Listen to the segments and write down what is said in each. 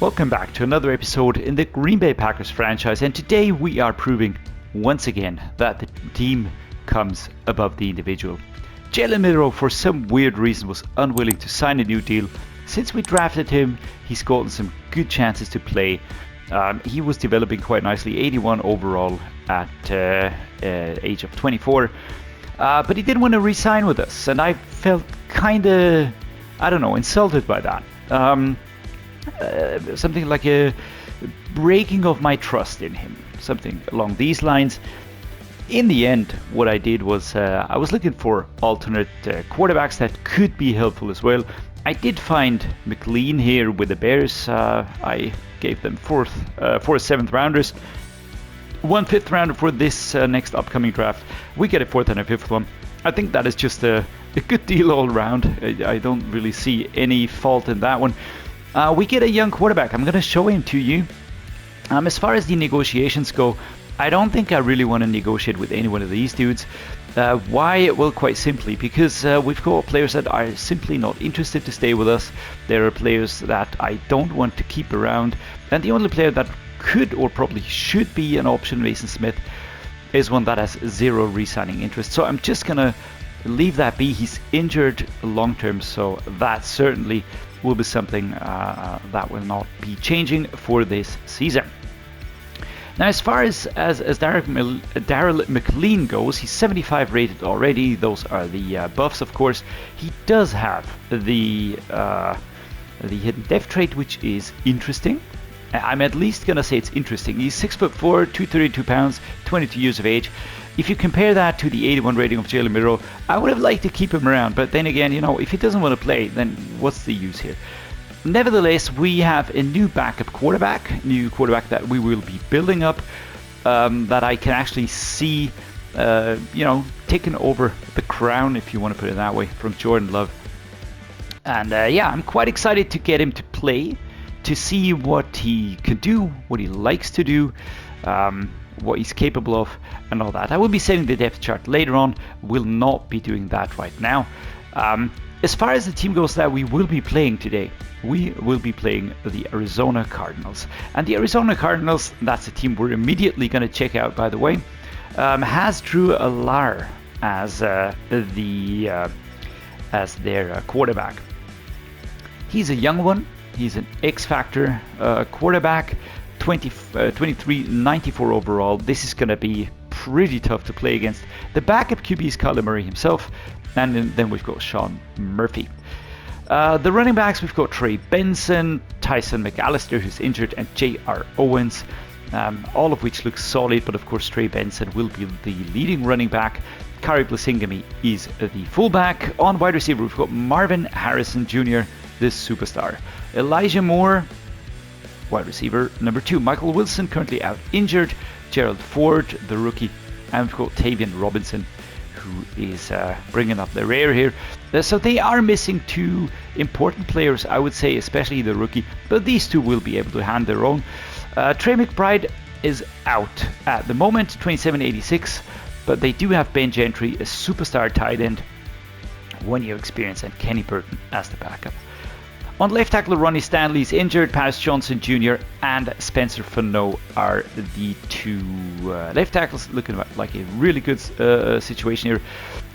welcome back to another episode in the Green Bay Packers franchise, and today we are proving once again that the team comes above the individual. Jalen Milroe, for some weird reason, was unwilling to sign a new deal. Since we drafted him, he's gotten some good chances to play. He was developing quite nicely, 81 overall at age of 24, but he didn't want to re-sign with us, and I felt kind of, insulted by that. Something like a breaking of my trust in him, something along these lines. In the end, what I did was I was looking for alternate quarterbacks that could be helpful as well. I did find McLean here with the Bears. I gave them four 7th rounders, 1 5th rounder for this next upcoming draft. We get a 4th and a 5th one. I think that is just a good deal all around. I don't really see any fault in that one. We get a young quarterback. I'm going to show him to you. As far as the negotiations go, I don't think I really want to negotiate with any one of these dudes. Why? Well, quite simply, because we've got players that are simply not interested to stay with us. There are players that I don't want to keep around. And the only player that could or probably should be an option, Mason Smith, is one that has zero re-signing interest. So I'm just going to leave that be. He's injured long term, so that certainly will be something that will not be changing for this season. Now, as far as Darryl McLean goes, he's 75 rated already. Those are the buffs, of course. He does have the hidden depth trait, which is interesting. I'm at least gonna say it's interesting. He's 6'4", 232 pounds, 22 years of age. If you compare that to the 81 rating of Jalen Milroe, I would have liked to keep him around. But then again, if he doesn't want to play, then what's the use here? Nevertheless, we have a new backup quarterback, that we will be building up, that I can actually see, taking over the crown, if you want to put it that way, from Jordan Love. And I'm quite excited to get him to play, to see what he can do, what he likes to do, what he's capable of, and all that. I will be setting the depth chart later on. Will not be doing that right now. As far as the team goes that we will be playing today, we will be playing the Arizona Cardinals. And the Arizona Cardinals, that's a team we're immediately going to check out, by the way, has Drew Allar as their quarterback. He's a young one. He's an X-Factor quarterback, 23, 94 overall. This is going to be pretty tough to play against. The backup QB is Kyler Murray himself, and then we've got Sean Murphy. The running backs, we've got Trey Benson, Tyson McAllister, who's injured, and J.R. Owens, all of which look solid, but of course Trey Benson will be the leading running back. Kari Blasingame is the fullback. On wide receiver, we've got Marvin Harrison Jr., this superstar. Elijah Moore, wide receiver number 2. Michael Wilson, currently out injured. Gerald Ford, the rookie. And we've got Tavian Robinson, who is bringing up the rear here. So they are missing 2 important players, I would say, especially the rookie. But these 2 will be able to hand their own. Trey McBride is out at the moment, 27.86. But they do have Ben Gentry, a superstar tight end, 1 year experience, and Kenny Burton as the backup. On left tackle, Ronnie Stanley is injured. Paris Johnson Jr. and Spencer Fano are the 2 left tackles, looking like a really good situation here.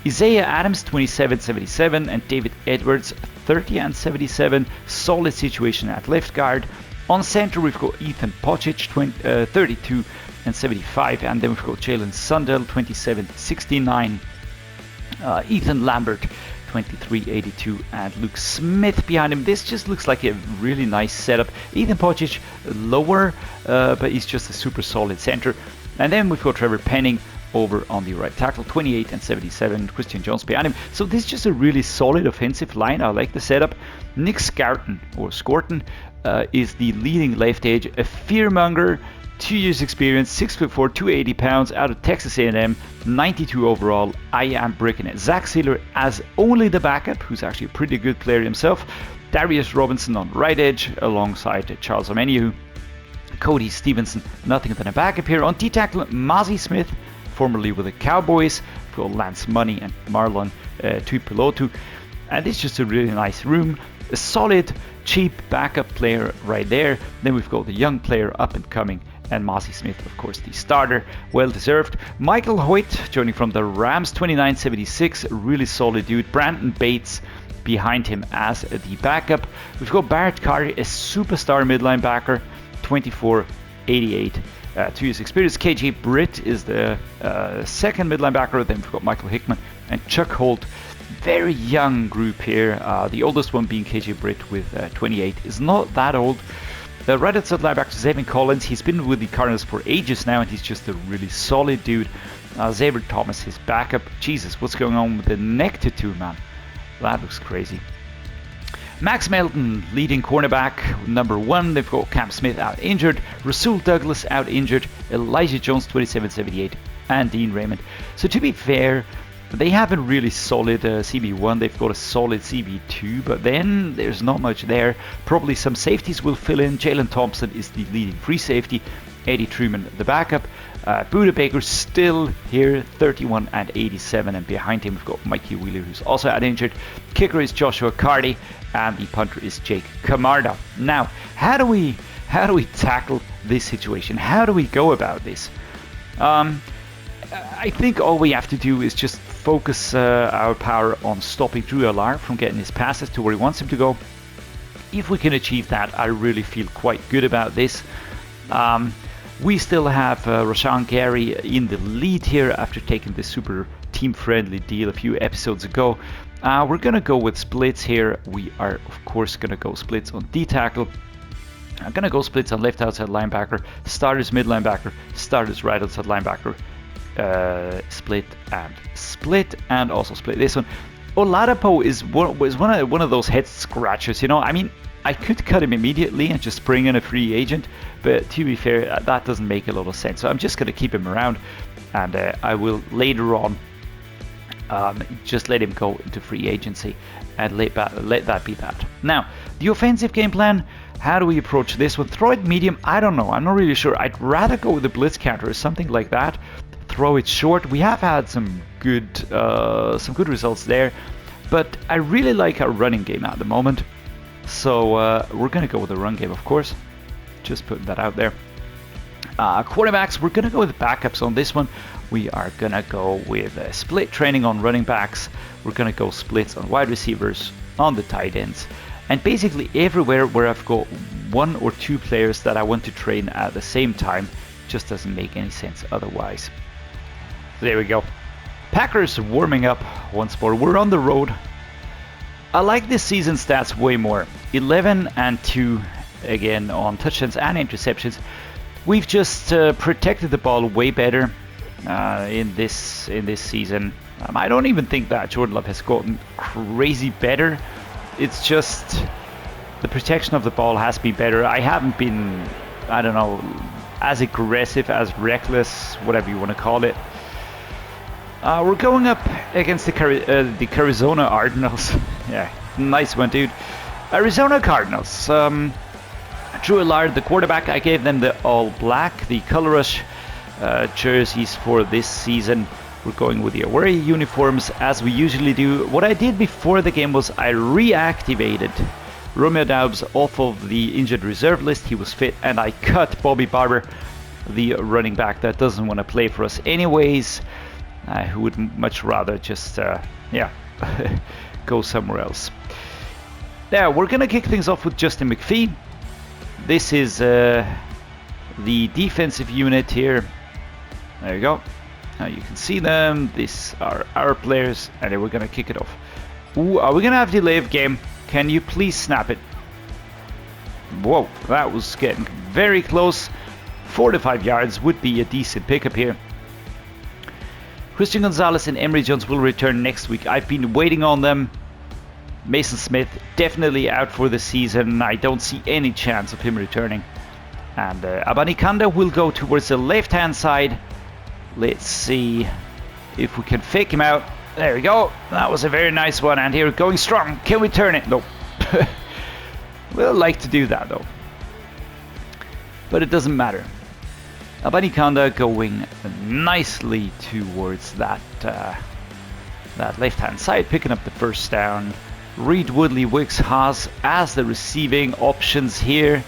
Isaiah Adams, 27.77, and David Edwards, 30.77. Solid situation at left guard. On center, we've got Ethan Pocic, 32.75, and then we've got Jalen Sundell, 27.69. Ethan Lambert, 23.82, and Luke Smith behind him. This just looks like a really nice setup. Ethan Pocic lower, but he's just a super solid center. And then we've got Trevor Penning over on the right tackle, 28.77. Christian Jones behind him. So this is just a really solid offensive line. I like the setup. Nick Scorton is the leading left edge, a fearmonger, 2 years experience, 6'4", 280 pounds, out of Texas A&M, 92 overall. I am breaking it. Zach Sealer as only the backup, who's actually a pretty good player himself. Darius Robinson on right edge alongside Charles Omenihu. Cody Stevenson, nothing than a backup here. On D-tackle, Mazi Smith, formerly with the Cowboys. We've got Lance Money and Marlon Tuipulotu. And it's just a really nice room. A solid cheap backup player right there. Then we've got the young player up and coming, and Mossy Smith, of course, the starter, well deserved. Michael Hoyt joining from the Rams, 29.76, really solid dude. Brandon Bates behind him as the backup. We've got Barrett Carter, a superstar mid linebacker, 24.88. 2 years experience. KJ Britt is the second mid linebacker. Then we've got Michael Hickman and Chuck Holt. Very young group here. The oldest one being KJ Britt with 28. Is not that old. The right outside linebacker, Zayvon Collins. He's been with the Cardinals for ages now, and he's just a really solid dude. Xavier Thomas, his backup. Jesus, what's going on with the neck tattoo, man? That looks crazy. Max Melton, leading cornerback, number 1. They've got Cam Smith out injured, Rasul Douglas out injured, Elijah Jones 27.78, and Dean Raymond. So to be fair, they have a really solid CB1. They've got a solid CB2, but then there's not much there. Probably some safeties will fill in. Jalen Thompson is the leading free safety. Eddie Truman, the backup. Buda Baker still here, 31.87, and behind him we've got Mikey Wheeler, who's also out injured. Kicker is Joshua Cardi, and the punter is Jake Camarda. Now, how do we tackle this situation? How do we go about this? I think all we have to do is just focus our power on stopping Drew Allar from getting his passes to where he wants him to go. If we can achieve that, I really feel quite good about this. We still have Rashawn Gary in the lead here after taking the super team-friendly deal a few episodes ago. We're going to go with splits here. We are, of course, going to go splits on D-tackle. I'm going to go splits on left outside linebacker, starters mid linebacker, starters right outside linebacker, split, and also split this one. Oladapo is one of those head scratchers, you know. I mean, I could cut him immediately and just bring in a free agent, but to be fair, that doesn't make a lot of sense. So I'm just going to keep him around, and I will later on just let him go into free agency and let that be that. Now, the offensive game plan, how do we approach this one? Throw it medium, I don't know, I'm not really sure. I'd rather go with the blitz counter or something like that. Throw it short. We have had some good results there, but I really like our running game at the moment. So we're going to go with the run game, of course. Just putting that out there. Quarterbacks, we're going to go with backups on this one. We are going to go with split training on running backs. We're going to go splits on wide receivers, on the tight ends, and basically everywhere where I've got 1 or 2 players that I want to train at the same time. Just doesn't make any sense otherwise. So there we go. Packers warming up once more. We're on the road. I like this season stats way more. 11-2 again on touchdowns and interceptions. We've just protected the ball way better in this season. I don't even think that Jordan Love has gotten crazy better. It's just the protection of the ball has been better. I haven't been, I don't know, as aggressive, as reckless, whatever you want to call it. We're going up against the Arizona Cardinals. Yeah, nice one, dude. Arizona Cardinals. Drew Allard, the quarterback. I gave them the all black, the Color Rush jerseys for this season. We're going with the away uniforms as we usually do. What I did before the game was I reactivated Romeo Doubs off of the injured reserve list. He was fit, and I cut Bobby Barber, the running back that doesn't want to play for us anyways. Who would much rather just, go somewhere else. Now, we're going to kick things off with Justin McPhee. This is the defensive unit here. There you go. Now you can see them. These are our players, and then we're going to kick it off. Ooh, are we going to have delay of game? Can you please snap it? Whoa, that was getting very close. 4 to 5 yards would be a decent pickup here. Christian Gonzalez and Emory Jones will return next week. I've been waiting on them. Mason Smith definitely out for the season. I don't see any chance of him returning. And Abanikanda will go towards the left-hand side. Let's see if we can fake him out. There we go. That was a very nice one. And here, going strong. Can we turn it? No. We'll like to do that, though. But it doesn't matter. Abanikanda going nicely towards that left-hand side, picking up the first down. Reed, Woodley, Wicks, Haas as the receiving options here.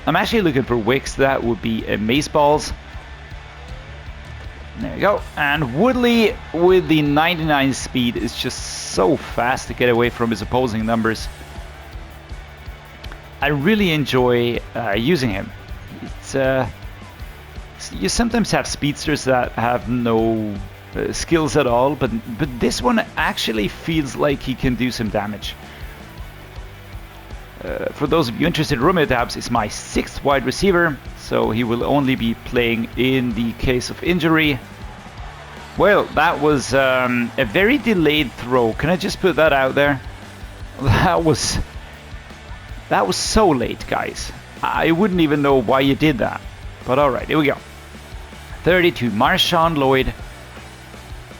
I'm actually looking for Wicks. That would be Mace Balls. There you go. And Woodley with the 99 speed is just so fast to get away from his opposing numbers. I really enjoy using him. It's you sometimes have speedsters that have no skills at all, but this one actually feels like he can do some damage. For those of you interested, Romeo Dabbs is my 6th wide receiver, so he will only be playing in the case of injury. Well, that was a very delayed throw. Can I just put that out there? That was so late, guys. I wouldn't even know why you did that. But alright, here we go. 32, Marshawn Lloyd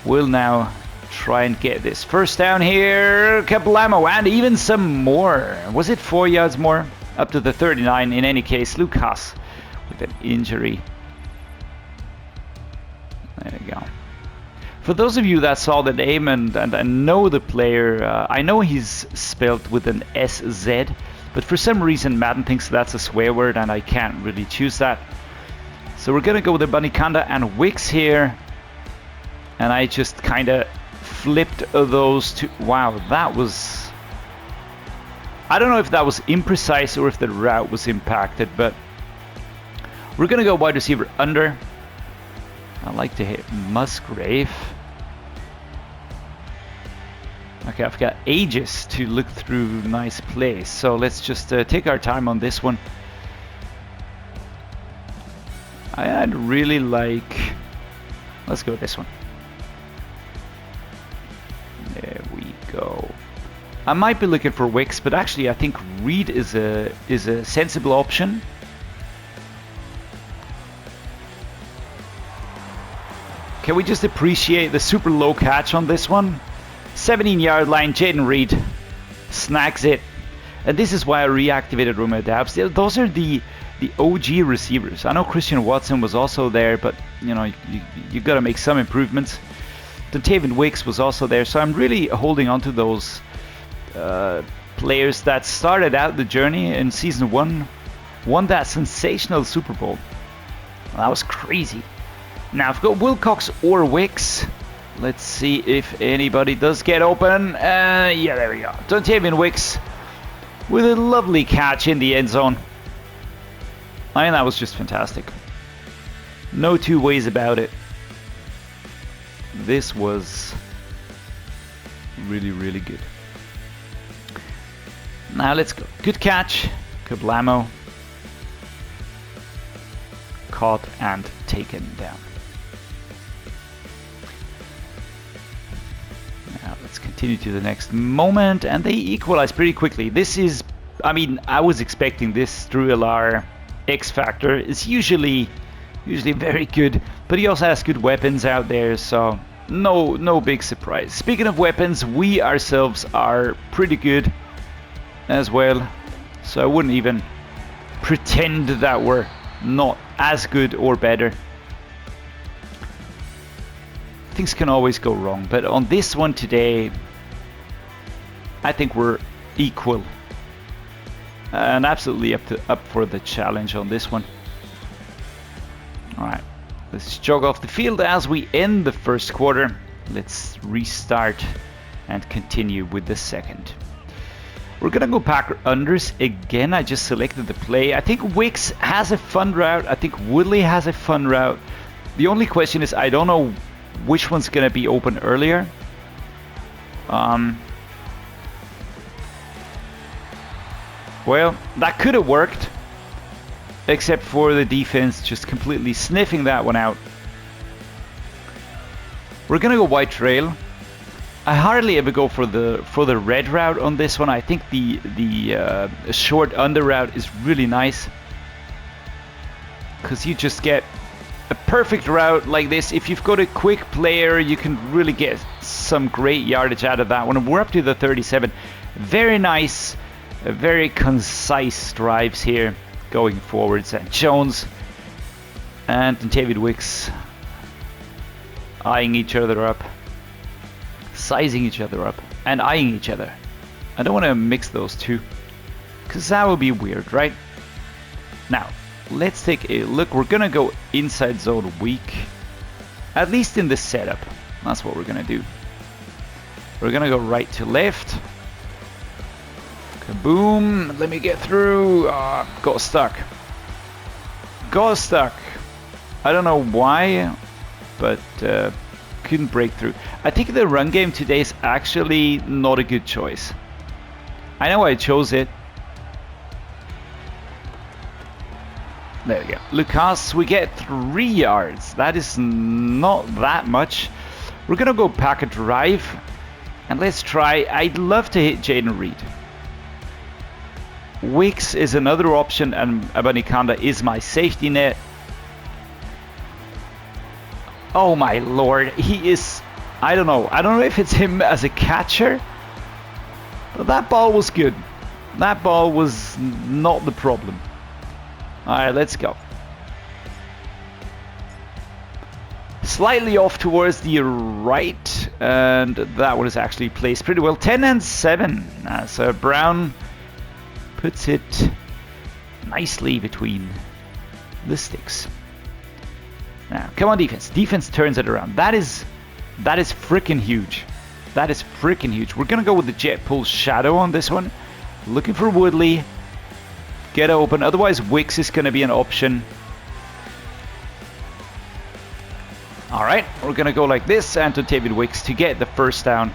will now try and get this first down here. Kablamo, and even some more. Was it 4 yards more? Up to the 39. In any case, Lucas with an injury. There you go. For those of you that saw the name and know the player, I know he's spelled with an SZ, but for some reason Madden thinks that's a swear word and I can't really choose that. So we're gonna go with the Banikanda and Wicks here. And I just kind of flipped those two. Wow, that was... I don't know if that was imprecise or if the route was impacted, but we're gonna go wide receiver under. I like to hit Musgrave. Okay, I've got ages to look through nice plays, so let's just take our time on this one. I'd really like... Let's go with this one. There we go. I might be looking for Wicks, but actually I think Reed is a sensible option. Can we just appreciate the super low catch on this one? 17-yard line, Jaden Reed snags it. And this is why I reactivated Romeo Dabbs. Those are the OG receivers. I know Christian Watson was also there, but you know, you got to make some improvements. Dontayvion Wicks was also there, so I'm really holding on to those players that started out the journey in season 1, won that sensational Super Bowl. That was crazy. Now I've got Wilcox or Wicks. Let's see if anybody does get open. Yeah, there we go. Dontayvion Wicks with a lovely catch in the end zone. I mean, that was just fantastic. No two ways about it. This was really, really good. Now let's go. Good catch. Kablamo. Caught and taken down. Now let's continue to the next moment. And they equalize pretty quickly. This is, I mean, I was expecting this. Drew LR X Factor is usually very good, but he also has good weapons out there, so no big surprise. Speaking of weapons, we ourselves are pretty good as well, so I wouldn't even pretend that we're not as good or better. Things can always go wrong, but on this one today, I think we're equal. And absolutely up for the challenge on this one. Alright, let's jog off the field as we end the first quarter. Let's restart and continue with the second. We're gonna go Packer unders again. I just selected the play. I think Wicks has a fun route. I think Woodley has a fun route. The only question is I don't know which one's gonna be open earlier. Well, that could have worked, except for the defense just completely sniffing that one out. We're gonna go white trail. I hardly ever go for the red route on this one. I think the short under route is really nice, because you just get a perfect route like this. If you've got a quick player, you can really get some great yardage out of that one. And we're up to the 37. Very nice. Very concise drives here going forwards. And Jones and Dontayvion Wicks eyeing each other up, sizing each other up, and eyeing each other. I don't want to mix those two, because that would be weird, right? Now, let's take a look. We're going to go inside zone weak, at least in the setup. That's what we're going to do. We're going to go right to left. Kaboom. Let me get through. Got stuck. Got stuck. I don't know why, but couldn't break through. I think the run game today is actually not a good choice. I know I chose it. There we go. Lucas, we get 3 yards. That is not that much. We're going to go pack a drive. And let's try. I'd love to hit Jaden Reed. Wicks is another option, and Abanikanda is my safety net. Oh my lord. He is... I don't know. I don't know if it's him as a catcher. But that ball was good. That ball was not the problem. Alright, let's go. Slightly off towards the right, and that one is actually placed pretty well. 10 and 7. So Brown puts it nicely between the sticks. Now, come on, defense. Defense turns it around. That is freaking huge. That is freaking huge. We're gonna go with the jet pull shadow on this one. Looking for Woodley. Get open. Otherwise, Wicks is gonna be an option. Alright, we're going to go like this and to David Wicks to get the first down.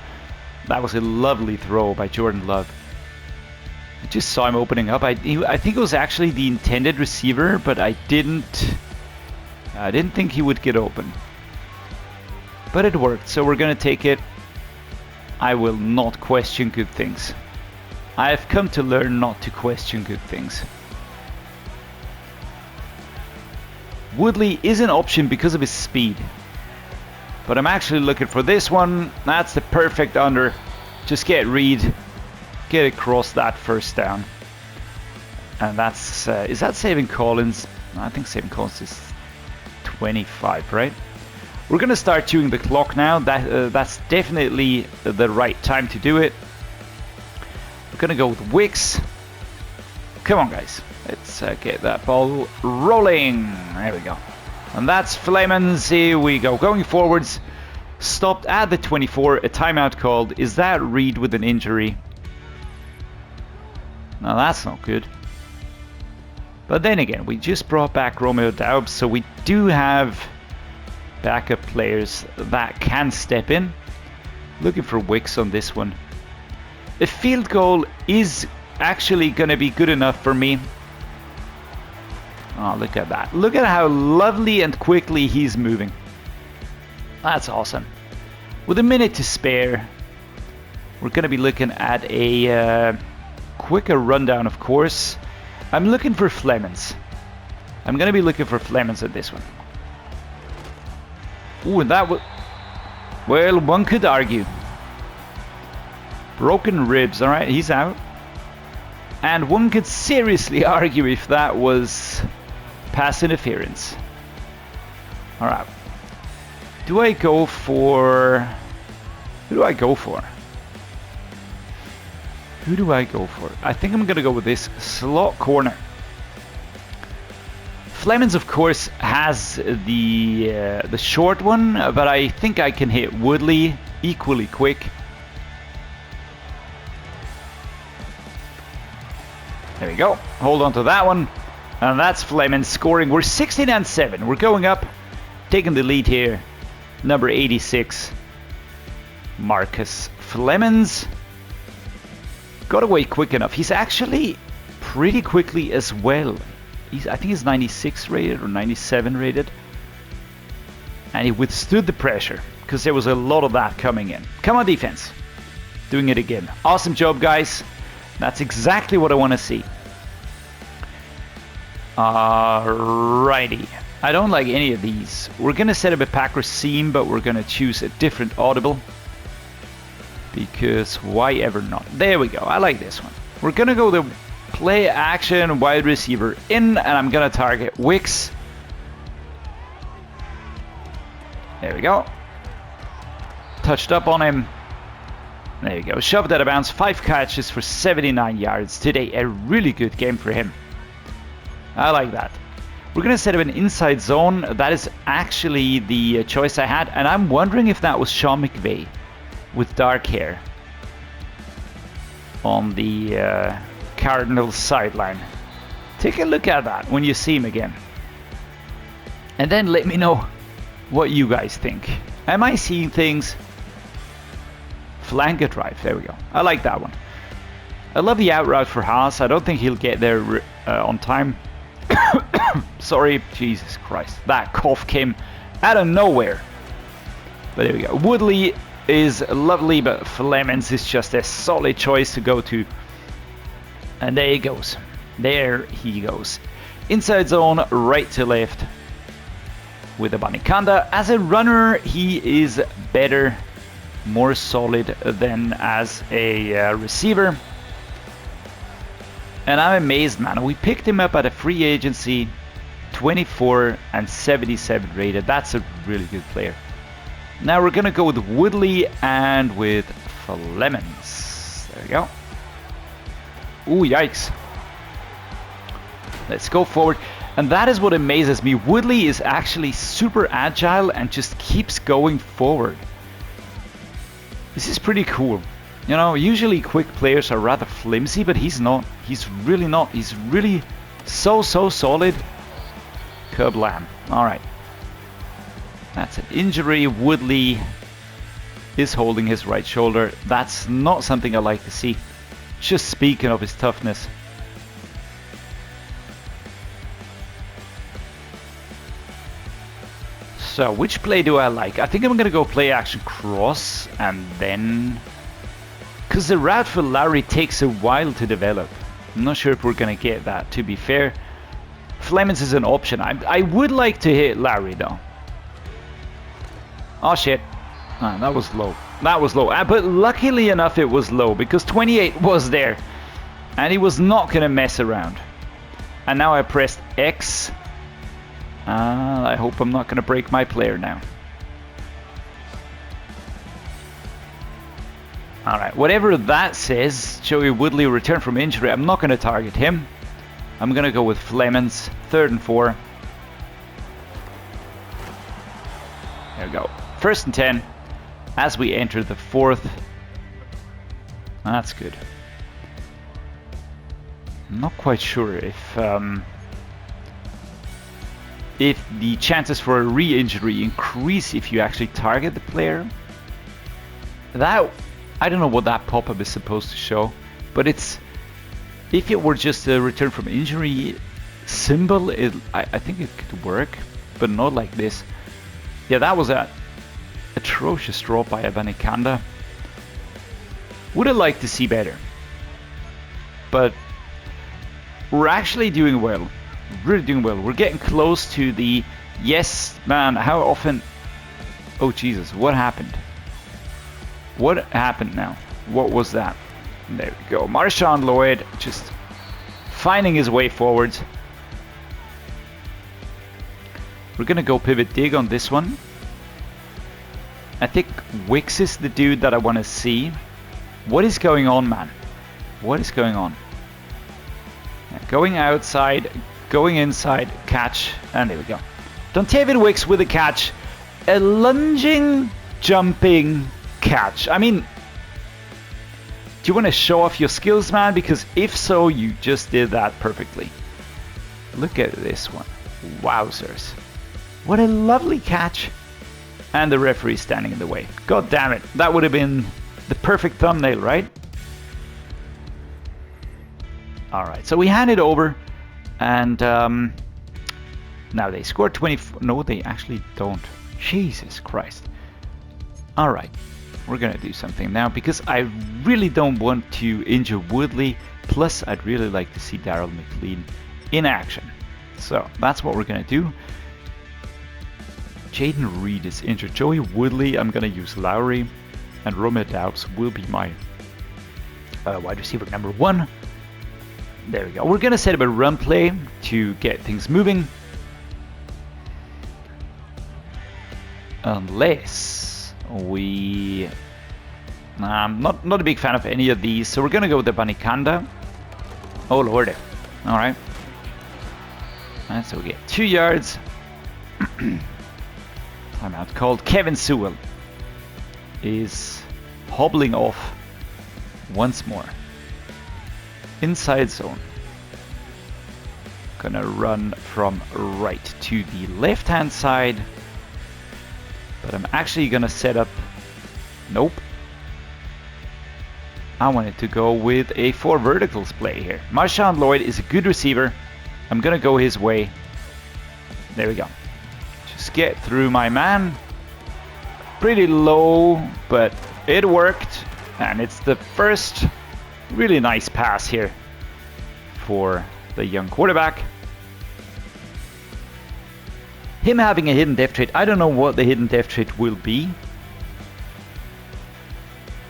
That was a lovely throw by Jordan Love. I just saw him opening up. I think it was actually the intended receiver, but I didn't think he would get open. But it worked, so we're going to take it. I will not question good things. I have come to learn not to question good things. Woodley is an option because of his speed. But I'm actually looking for this one. That's the perfect under. Just get Reed. Get across that first down. And that's... is that Saving Collins? I think Saving Collins is 25, right? We're going to start chewing the clock now. That's definitely the right time to do it. We're going to go with Wicks. Come on, guys. Let's get that ball rolling. There we go. And that's Flemons. Here we go. Going forwards. Stopped at the 24. A timeout called. Is that Reed with an injury? No, that's not good. But then again, we just brought back Romeo Daubs, so we do have backup players that can step in. Looking for Wicks on this one. A field goal is actually going to be good enough for me. Oh, look at that. Look at how lovely and quickly he's moving. That's awesome. With a minute to spare, we're going to be looking at a quicker rundown, of course. I'm looking for Flemons. I'm going to be looking for Flemons at this one. Ooh, and that was... Well, one could argue. Broken ribs. Alright, he's out. And one could seriously argue if that was pass interference. Alright. Do I go for... Who do I go for? Who do I go for? I think I'm going to go with this slot corner. Flemons, of course, has the short one, but I think I can hit Woodley equally quick. There we go. Hold on to that one. And that's Flemons scoring. We're 16 and 7. We're going up. Taking the lead here. Number 86. Marcus Flemons. Got away quick enough. He's actually pretty quickly as well. I think he's 96 rated or 97 rated. And he withstood the pressure because there was a lot of that coming in. Come on, defense. Doing it again. Awesome job, guys. That's exactly what I want to see. Alrighty. I don't like any of these. We're going to set up a Packers seam, but we're going to choose a different audible. Because why ever not? There we go. I like this one. We're going to go the play action wide receiver in, and I'm going to target Wicks. There we go. Touched up on him. There you go. Shoved out of bounds. 5 catches for 79 yards today. A really good game for him. I like that. We're going to set up an inside zone. That is actually the choice I had. And I'm wondering if that was Sean McVay with dark hair on the Cardinals sideline. Take a look at that when you see him again. And then let me know what you guys think. Am I seeing things? Flanker drive. There we go. I like that one. I love the out route for Haas. I don't think he'll get there on time. Sorry. Jesus Christ. That cough came out of nowhere. But there we go. Woodley is lovely, but Flemings is just a solid choice to go to. And there he goes. There he goes. Inside zone, right to left with Abanikanda. As a runner, he is better, more solid than as a receiver. And I'm amazed, man. We picked him up at a free agency, 24 and 77 rated. That's a really good player. Now we're going to go with Woodley and with Flemings. There we go. Ooh, yikes. Let's go forward. And that is what amazes me. Woodley is actually super agile and just keeps going forward. This is pretty cool. You know, usually quick players are rather flimsy, but he's not. He's really not. He's really so solid. Kablam. Alright. That's an injury. Woodley is holding his right shoulder. That's not something I like to see. Just speaking of his toughness. So, which play do I like? I think I'm going to go play action cross and then... Because the route for Lowry takes a while to develop. I'm not sure if we're going to get that, to be fair. Flemings is an option. I would like to hit Lowry though. Oh shit. Oh, that was low. That was low. But luckily enough it was low because 28 was there. And he was not going to mess around. And now I pressed X. I hope I'm not going to break my player now. Alright, whatever that says, Joey Woodley returned from injury. I'm not going to target him. I'm going to go with Flemings, 3rd and 4. There we go. 1st and 10 as we enter the 4th. That's good. I'm not quite sure if the chances for a re-injury increase if you actually target the player. That, I don't know what that pop-up is supposed to show, but it's, if it were just a return from injury symbol, I think it could work, but not like this. Yeah, that was an atrocious drop by Abanikanda. Would have liked to see better, but we're actually doing well. Really doing well. We're getting close to the... Yes, man, how often... Oh, Jesus, what happened? What happened now? What was that? There we go. Marshawn Lloyd just finding his way forwards. We're going to go pivot dig on this one. I think Wicks is the dude that I want to see. What is going on, man? What is going on? Going outside... Going inside, catch, and there we go. Dontavian Wicks with a catch. A lunging, jumping catch. I mean, do you want to show off your skills, man? Because if so, you just did that perfectly. Look at this one. Wowzers. What a lovely catch. And the referee standing in the way. God damn it. That would have been the perfect thumbnail, right? Alright, so we hand it over. And now they scored 24. No, they actually don't. Jesus Christ. Alright, we're going to do something now because I really don't want to injure Woodley. Plus, I'd really like to see Darryl McLean in action. So that's what we're going to do. Jaden Reed is injured. Joey Woodley, I'm going to use Lowry. And Romeo Doubs will be my wide receiver number 1. There we go. We're going to set up a run play to get things moving. Unless we... Not a big fan of any of these, so we're gonna go with the Banikanda. Oh lord. Alright. And so we get 2 yards. Timeout called. Kevin Sewell is hobbling off once more. Inside zone. Gonna run from right to the left hand side. But I'm actually gonna set up. Nope. I wanted to go with a 4 verticals play here. Marshawn Lloyd is a good receiver. I'm gonna go his way. There we go. Just get through my man. Pretty low, but it worked. And it's the first really nice pass here for the young quarterback. Him having a hidden depth trait. I don't know what the hidden depth trait will be.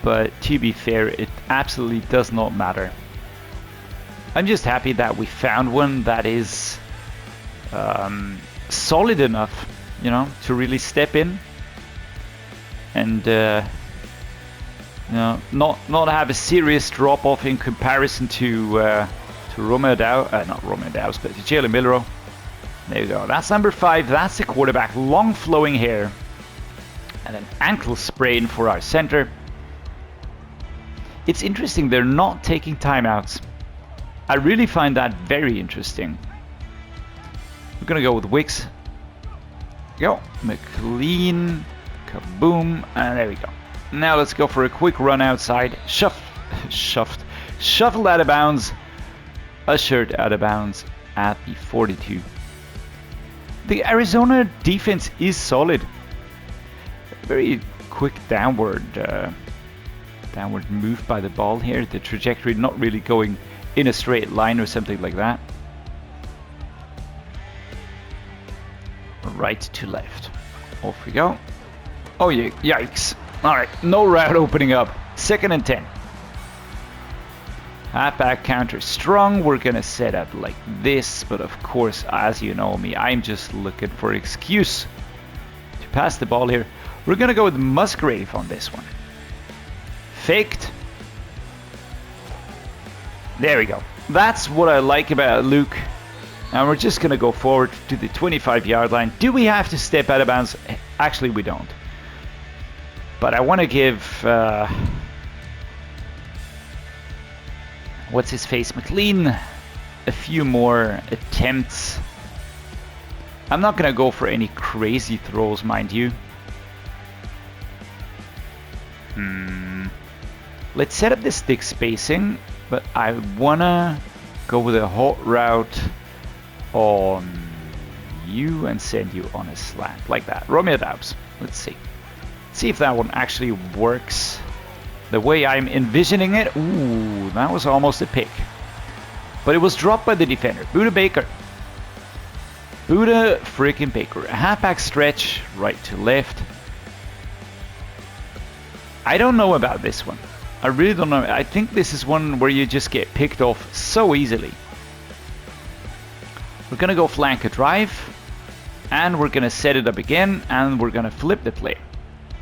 But to be fair, it absolutely does not matter. I'm just happy that we found one that is solid enough, you know, to really step in and you know, not have a serious drop off in comparison to Romeo Dow, not Romeo Dows, but to Jalen Milroe. There you go. That's number 5. That's the quarterback. Long flowing hair and an ankle sprain for our center. It's interesting, they're not taking timeouts. I really find that very interesting. We're gonna go with Wicks. Go. McLean. Kaboom. And there we go. Now let's go for a quick run outside. Shuffled out of bounds. Ushered out of bounds at the 42. The Arizona defense is solid. Very quick downward move by the ball here. The trajectory not really going in a straight line or something like that. Right to left. Off we go. Oh yeah, yikes. Alright, no route opening up. 2nd and 10. Halfback counter strong. We're gonna set up like this, but of course, as you know me, I'm just looking for an excuse to pass the ball here. We're gonna go with Musgrave on this one. Faked. There we go. That's what I like about Luke. And we're just gonna go forward to the 25-yard line. Do we have to step out of bounds? Actually, we don't. But I want to give what's his face, McLean, a few more attempts. I'm not gonna go for any crazy throws, mind you. Let's set up the stick spacing, but I wanna go with a hot route on you and send you on a slant like that. Romeo Doubs. Let's see. See if that one actually works the way I'm envisioning it. Ooh, that was almost a pick. But it was dropped by the defender. Buda Baker. Buda freaking Baker. A halfback stretch, right to left. I don't know about this one. I really don't know. I think this is one where you just get picked off so easily. We're gonna go flank a drive, and we're gonna set it up again, and we're gonna flip the play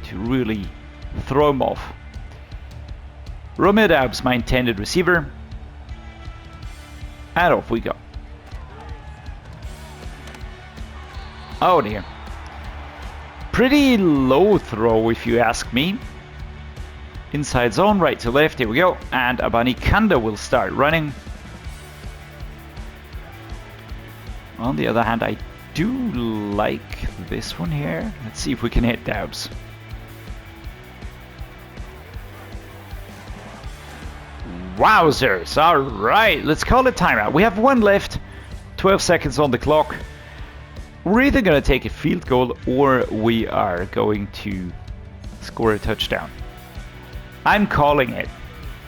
to really throw him off. Romeo Doubs, my intended receiver, and off we go. Oh dear. Pretty low throw if you ask me. Inside zone, right to left, here we go. And Abanikanda will start running. On the other hand, I do like this one here. Let's see if we can hit Doubs. Wowzers! Alright, let's call it timeout. We have 1 left, 12 seconds on the clock. We're either going to take a field goal or we are going to score a touchdown. I'm calling it,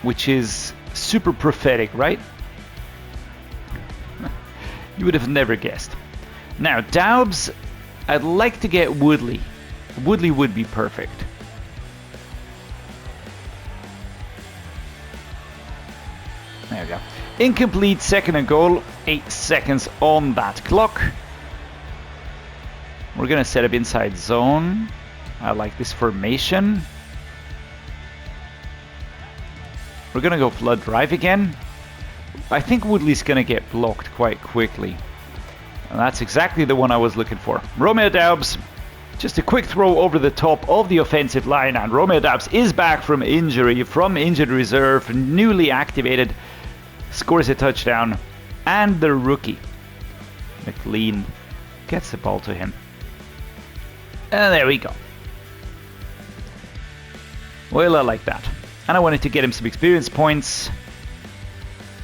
which is super prophetic, right? You would have never guessed. Now, Doubs, I'd like to get Woodley. Woodley would be perfect. There we go. Incomplete, 2nd and goal. 8 seconds on that clock. We're going to set up inside zone. I like this formation. We're going to go flood drive again. I think Woodley's going to get blocked quite quickly. And that's exactly the one I was looking for. Romeo Daubs, just a quick throw over the top of the offensive line, and Romeo Daubs is back from injury, from injured reserve, newly activated, scores a touchdown, and the rookie, McLean, gets the ball to him. And there we go. Well, I like that. And I wanted to get him some experience points.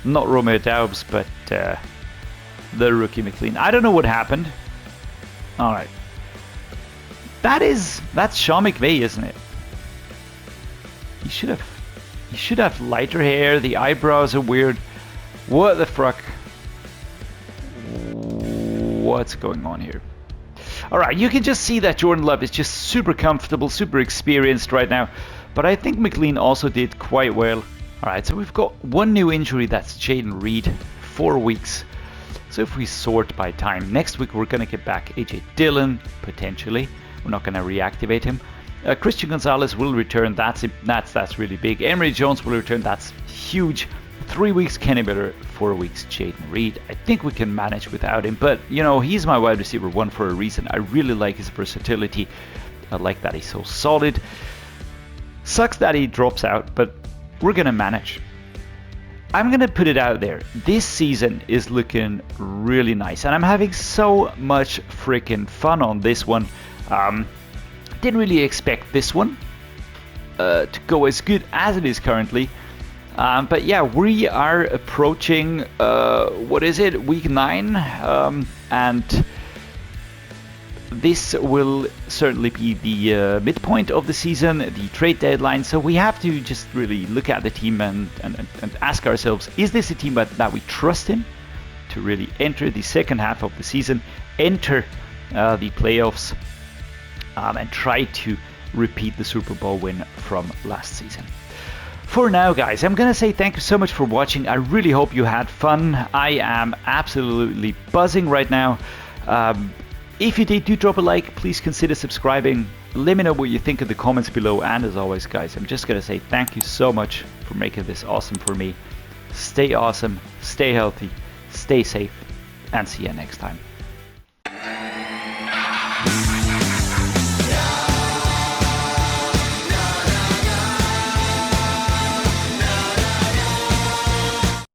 Not Romeo Daubs, but the rookie McLean. I don't know what happened. Alright. That's Sean McVay, isn't it? He should have lighter hair. The eyebrows are weird. What the fuck? What's going on here? Alright, you can just see that Jordan Love is just super comfortable, super experienced right now. But I think McLean also did quite well. Alright, so we've got one new injury, that's Jaden Reed, 4 weeks. So if we sort by time, next week we're going to get back AJ Dillon, potentially. We're not going to reactivate him. Christian Gonzalez will return, that's really big. Emory Jones will return, that's huge. 3 weeks Kenny Miller, 4 weeks Jaden Reed. I think we can manage without him, but you know, he's my wide receiver 1 for a reason. I really like his versatility. I like that he's so solid. Sucks that he drops out, but we're going to manage. I'm going to put it out there. This season is looking really nice, and I'm having so much freaking fun on this one. Didn't really expect this one to go as good as it is currently. But yeah, we are approaching, what is it, week 9, and this will certainly be the midpoint of the season, the trade deadline, so we have to just really look at the team and ask ourselves, is this a team that we trust in to really enter the second half of the season, enter the playoffs, and try to repeat the Super Bowl win from last season. For now, guys, I'm going to say thank you so much for watching. I really hope you had fun. I am absolutely buzzing right now. If you did, do drop a like. Please consider subscribing. Let me know what you think in the comments below. And as always, guys, I'm just going to say thank you so much for making this awesome for me. Stay awesome, stay healthy, stay safe, and see you next time.